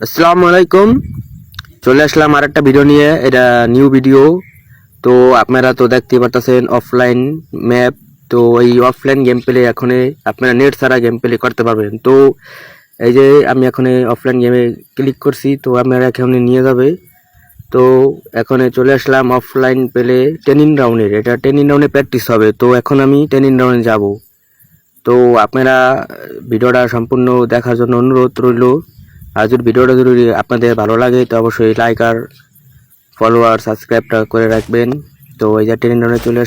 আসসালামু আলাইকুম। চলে আসলাম আর একটা ভিডিও নিয়ে। এটা নিউ ভিডিও। তো আপনারা তো দেখতে পারতেছেন অফলাইন ম্যাপ। তো এই অফলাইন গেম প্লে এখন আপনারা নেট ছাড়া গেম প্লে করতে পারবেন। তো এই যে আমি এখন অফলাইন গেমে ক্লিক করছি, তো আপনারা এখন নিয়ে যাবে। তো এখন চলে আসলাম অফলাইন প্লে 10 রাউন্ডের। এটা 10 রাউন্ডে প্র্যাকটিস হবে। তো এখন আমি 10 রাউন্ডে যাব। তো আপনারা ভিডিওটা সম্পূর্ণ দেখার জন্য অনুরোধ রইল। আর যদি ভিডিওটা যদি আপনাদের ভালো লাগে তো অবশ্যই লাইক আর ফলোয়ার সাবস্ক্রাইবটা করে রাখবেন। তো এই যে ট্রেনিং রাউন্ডে চলে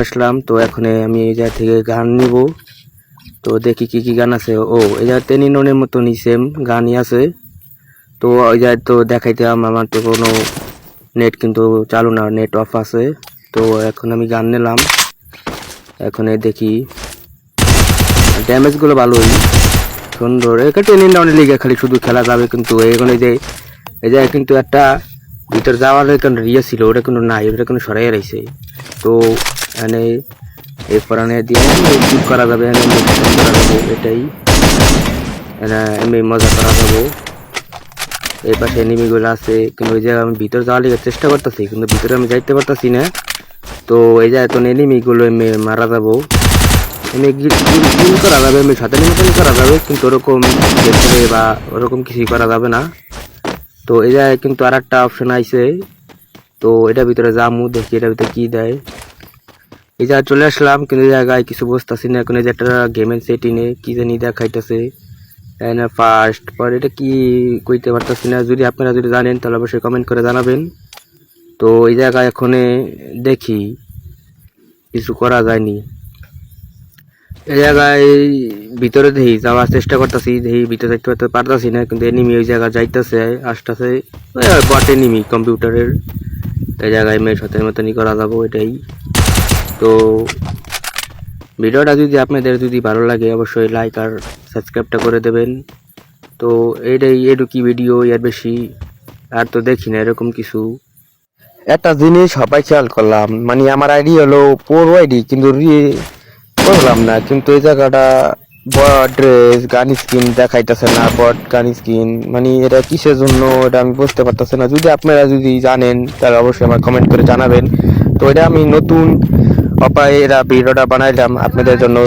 আসলাম। তো এখন আমি এই জায়গা থেকে গান নিব। তো দেখি কি কি গান আছে। ও এই যে ট্রেনিং রাউন্ডের মতনই সেম গানই আছে। তো ওই জায়গায় তো দেখাইতাম আমার তো কোনো নেট কিন্তু চালু না, নেট অফ আছে। তো এখন আমি গান নিলাম। এখন দেখি ড্যামেজগুলো ভালোই সুন্দর। এখানে 10 রাউন্ডের লিগে খালি শুধু খেলা যাবে, কিন্তু এখানে যে এই যে কিন্তু একটা ভিতর যাওয়ার এখানে রিয়া ছিল, ওটা কিন্তু নাই, ওটা কিন্তু সরাই রয়েছে। তো এখানে এই পরানে দিয়ে শুট করা যাবে, করা যাবে, এটাই এমনি মজা করা যাবো। এই পাশে এনিমিগুলো আছে, কিন্তু ওই জায়গায় আমি ভিতরে যাওয়ার লিগে চেষ্টা করতেছি, কিন্তু ভিতরে আমি যাইতে পারতেছি না। তো এই যে এত এনিমিগুলো এমনি মারা যাবো, এমনি কিল করা যাবে, এমনি সাঁতারি মতনই করা যাবে, কিন্তু ওরকম গেমপ্লে বা ওরকম কিছুই করা যাবে না। তো এই জায়গায় কিন্তু আর একটা অপশন আইছে। তো এটার ভিতরে যামু, দেখি এটার ভিতরে কি দেয়। এই জায়গায় চলে আসলাম, কিন্তু এই জায়গায় কিছু বুঝতেছি না। এখন এই যে একটা গেমের সেটিংয়ে কি জানি দেখাইতেছে ফার্স্ট পর, এটা কি কইতে পারতেছি না। যদি আপনারা যদি জানেন তাহলে অবশ্যই কমেন্ট করে জানাবেন। তো এই জায়গায় এখন দেখি কিছু করা যায়নি। এই জায়গায় ভিতরে দেখি যাওয়ার চেষ্টা করতেছি, দেখি ভিতরে দেখতে পারতেছি না, কিন্তু এনিমি ওই জায়গায় যাইতেছে আসতেছে। বট এনিমি কম্পিউটারের। এই জায়গায় মেয়ে সাথে মতনই করা যাবো, এটাই। তো ভিডিওটা যদি আপনাদের যদি ভালো লাগে অবশ্যই লাইক আর সাবস্ক্রাইবটা করে দেবেন। তো এইটাই এডুকি ভিডিও, এর বেশি আর তো দেখি না এরকম কিছু। একটা জিনিস সবাই খেয়াল করলাম, মানে আমার আইডি হলো পুরো আইডি, কিন্তু করলাম না, কিন্তু এই জায়গাটা বট ড্রেস গান স্কিন দেখাইতেছে না। বট গান স্কিন মানে এটা কিসের জন্য এটা আমি বুঝতে পারতেছি না। যদি আপনারা যদি জানেন তাহলে অবশ্যই আমার কমেন্ট করে জানাবেন। তো এটা আমি নতুন উপায়ে এরা ভিডিওটা বানাইলাম আপনাদের জন্য।